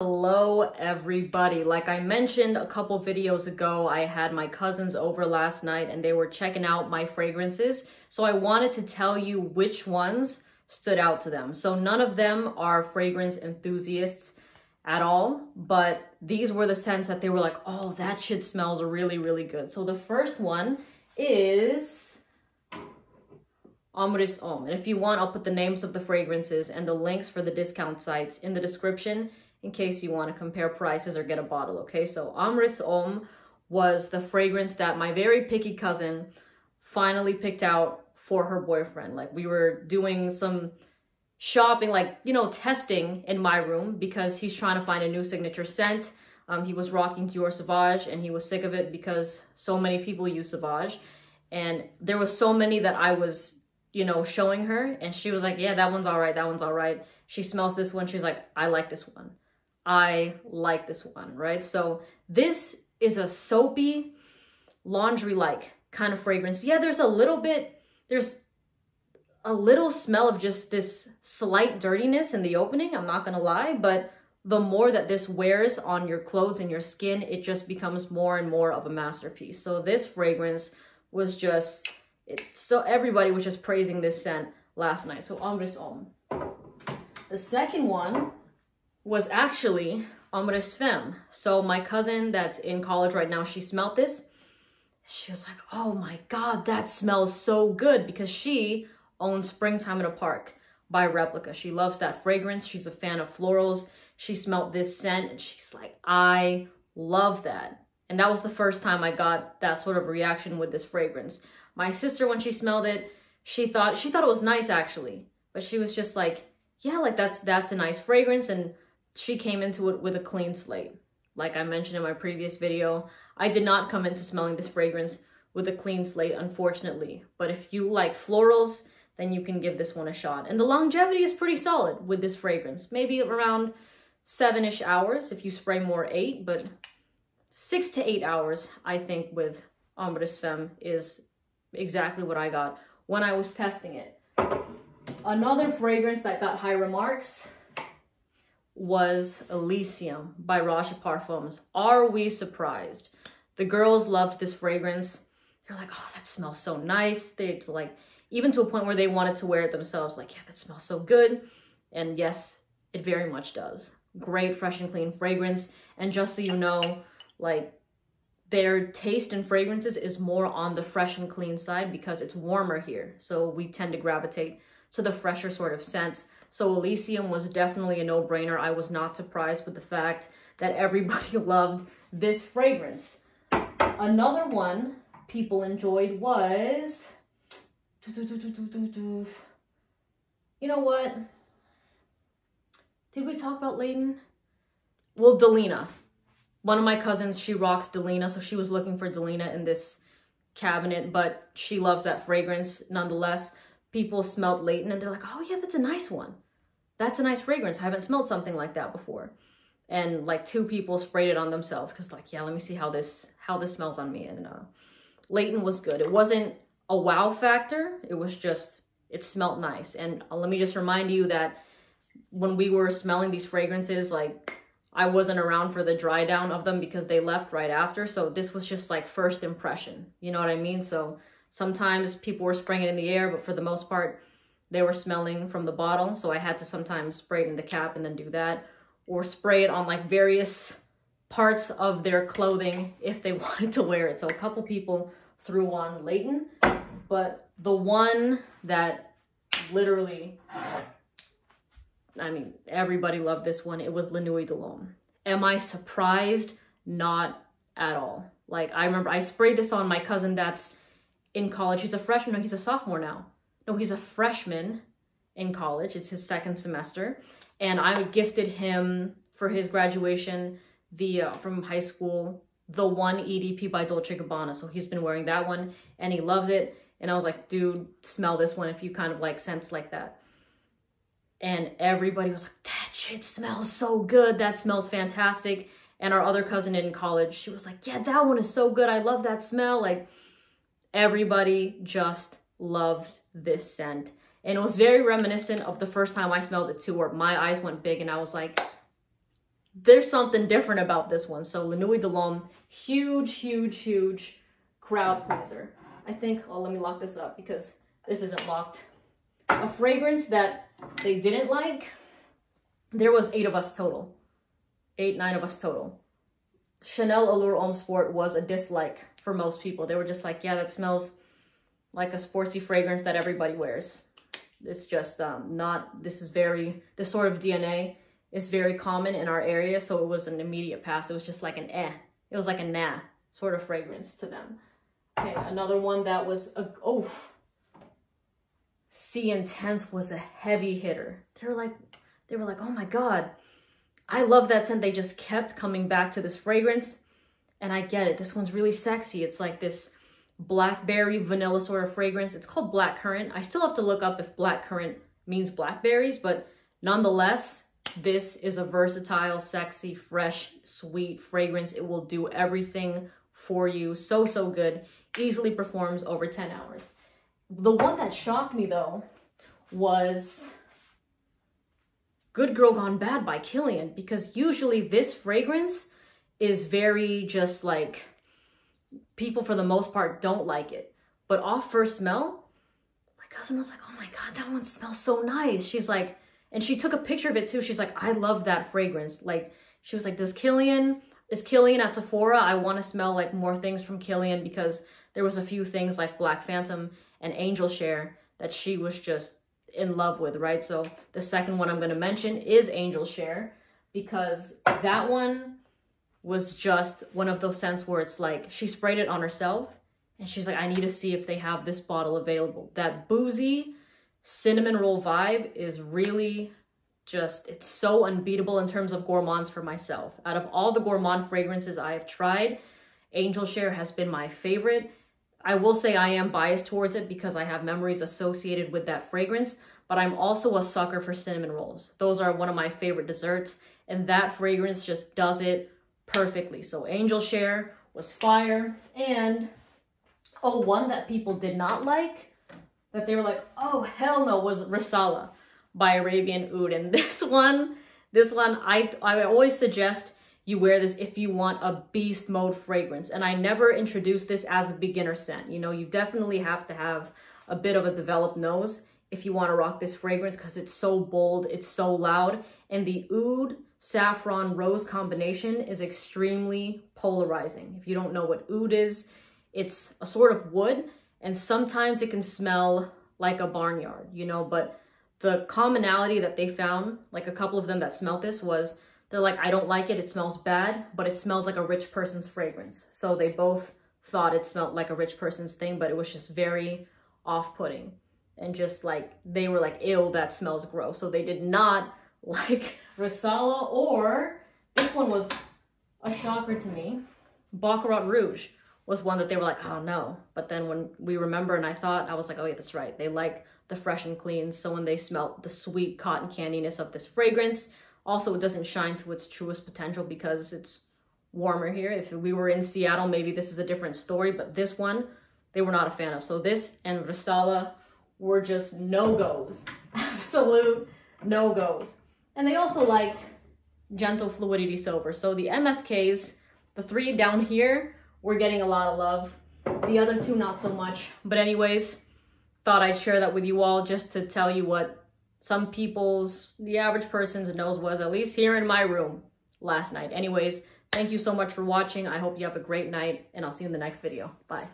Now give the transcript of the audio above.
Hello everybody. Like I mentioned a couple videos ago, I had my cousins over last night and they were checking out my fragrances. So I wanted to tell you which ones stood out to them. So none of them are fragrance enthusiasts at all, but these were the scents that they were like, oh, that shit smells really, really good. So the first one is Ombrs OM. And if you want, I'll put the names of the fragrances and the links for the discount sites in the description in case you want to compare prices or get a bottle, okay? So Ombrs OM was the fragrance that my very picky cousin finally picked out for her boyfriend. Like we were doing some shopping, like, you know, testing in my room because he's trying to find a new signature scent. He was rocking Dior Sauvage and he was sick of it because so many people use Sauvage. And there was so many that I was, you know, showing her and she was like, yeah, that one's all right. That one's all right. She smells this one. She's like, I like this one. I like this one, right? So this is a soapy, laundry-like kind of fragrance. Yeah, there's a little smell of just this slight dirtiness in the opening, I'm not gonna lie, but the more that this wears on your clothes and your skin, it just becomes more and more of a masterpiece. So this fragrance was just, so everybody was just praising this scent last night. So Ombrs OM. The second one was actually Ombrs Femme. So my cousin that's in college right now, she smelled this. She was like, oh my God, that smells so good, because she owns Springtime in a Park by Replica. She loves that fragrance. She's a fan of florals. She smelled this scent and she's like, I love that. And that was the first time I got that sort of reaction with this fragrance. My sister, when she smelled it, she thought it was nice actually, but she was just like, yeah, like that's a nice fragrance. And she came into it with a clean slate. Like I mentioned in my previous video, I did not come into smelling this fragrance with a clean slate, unfortunately. But if you like florals, then you can give this one a shot. And the longevity is pretty solid with this fragrance. Maybe around 7-ish hours. If you spray more, 8, but 6 to 8 hours, I think, with Ombrs Femme is exactly what I got when I was testing it. Another fragrance that got high remarks was Elysium by Roche Parfums. Are we surprised? The girls loved this fragrance. They're like, oh, that smells so nice. They're like, even to a point where they wanted to wear it themselves. Like, yeah, that smells so good. And yes, it very much does. Great, fresh and clean fragrance. And just so you know, like, their taste in fragrances is more on the fresh and clean side because it's warmer here. So we tend to gravitate to the fresher sort of scents. So Elysium was definitely a no-brainer. I was not surprised with the fact that everybody loved this fragrance. Another one people enjoyed was, you know what? Did we talk about Leighton? Well, Delina. One of my cousins, she rocks Delina, so she was looking for Delina in this cabinet, but she loves that fragrance nonetheless. People smelled Leighton and they're like, oh yeah, that's a nice one. That's a nice fragrance. I haven't smelled something like that before. And like 2 people sprayed it on themselves because like, yeah, let me see how this smells on me. And Leighton was good. It wasn't a wow factor. It was just, it smelled nice. And let me just remind you that when we were smelling these fragrances, like I wasn't around for the dry down of them because they left right after. So this was just like first impression. You know what I mean? So sometimes people were spraying it in the air, but for the most part, they were smelling from the bottle. So I had to sometimes spray it in the cap and then do that. Or spray it on like various parts of their clothing if they wanted to wear it. So a couple people threw on Leighton. But the one that literally, I mean, everybody loved this one. It was La Nuit de l'Homme. Am I surprised? Not at all. Like I remember I sprayed this on my cousin that's in college. He's a freshman. No, he's a sophomore now. No, he's a freshman in college. It's his 2nd semester. And I gifted him for his graduation from high school, the one EDP by Dolce & Gabbana. So he's been wearing that one and he loves it. And I was like, dude, smell this one if you kind of like scents like that. And everybody was like, that shit smells so good. That smells fantastic. And our other cousin in college, she was like, yeah, that one is so good. I love that smell. Like everybody just loved this scent. And it was very reminiscent of the first time I smelled it too, where my eyes went big and I was like, there's something different about this one. So La Nuit de l'Homme, huge, huge, huge crowd pleaser. I think, oh, let me lock this up because this isn't locked. A fragrance that they didn't like, there was 8 of us total. 8, 9 of us total. Chanel Allure Homme Sport was a dislike for most people. They were just like, yeah, that smells like a sportsy fragrance that everybody wears. It's just not, this sort of DNA is very common in our area, so it was an immediate pass. It was just like an eh. It was like a nah sort of fragrance to them. Okay, another one that was, C Intense was a heavy hitter. They were like, oh my God, I love that scent. They just kept coming back to this fragrance, and I get it. This one's really sexy. It's like this blackberry vanilla sort of fragrance. It's called blackcurrant. I still have to look up if blackcurrant means blackberries, but nonetheless, this is a versatile, sexy, fresh, sweet fragrance. It will do everything for you. So, so good. Easily performs over 10 hours. The one that shocked me though was Good Girl Gone Bad by Kilian, because usually this fragrance is very just like, people for the most part don't like it. But off first smell, my cousin was like, oh my God, that one smells so nice. She's like, and she took a picture of it too. She's like, I love that fragrance. Like, she was like, is Kilian at Sephora? I want to smell like more things from Kilian, because there was a few things like Black Phantom and Angel Share that she was just in love with, right? So the second one I'm going to mention is Angel Share, because that one was just one of those scents where it's like, she sprayed it on herself and she's like, I need to see if they have this bottle available. That boozy cinnamon roll vibe is really just, it's so unbeatable in terms of gourmands for myself. Out of all the gourmand fragrances I have tried, Angel Share has been my favorite. I will say I am biased towards it because I have memories associated with that fragrance, but I'm also a sucker for cinnamon rolls. Those are one of my favorite desserts, and that fragrance just does it perfectly. So Angel Share was fire. And one that people did not like, that they were like, oh hell no, was Resala by Arabian Oud. And this one I always suggest you wear this if you want a beast mode fragrance. And I never introduced this as a beginner scent. You know, you definitely have to have a bit of a developed nose if you want to rock this fragrance, because it's so bold, it's so loud, and the Oud saffron rose combination is extremely polarizing. If you don't know what oud is, it's a sort of wood, and sometimes it can smell like a barnyard, you know, but the commonality that they found, like a couple of them that smelled this, was they're like, I don't like it, it smells bad, but it smells like a rich person's fragrance. So they both thought it smelled like a rich person's thing, but it was just very off-putting. And just like, they were like, ew, that smells gross. So they did not like Rasala, or this one was a shocker to me. Baccarat Rouge was one that they were like, oh no. But then when we remember and I was like, oh yeah, that's right. They like the fresh and clean. So when they smelled the sweet cotton candiness of this fragrance, also it doesn't shine to its truest potential because it's warmer here. If we were in Seattle, maybe this is a different story, but this one, they were not a fan of. So this and Rasala were just no-goes, absolute no-goes. And they also liked Gentle Fluidity Silver. So the MFKs, the 3 down here, were getting a lot of love. The other 2, not so much. But anyways, thought I'd share that with you all just to tell you what some people's, the average person's nose was, at least here in my room last night. Anyways, thank you so much for watching. I hope you have a great night, and I'll see you in the next video. Bye.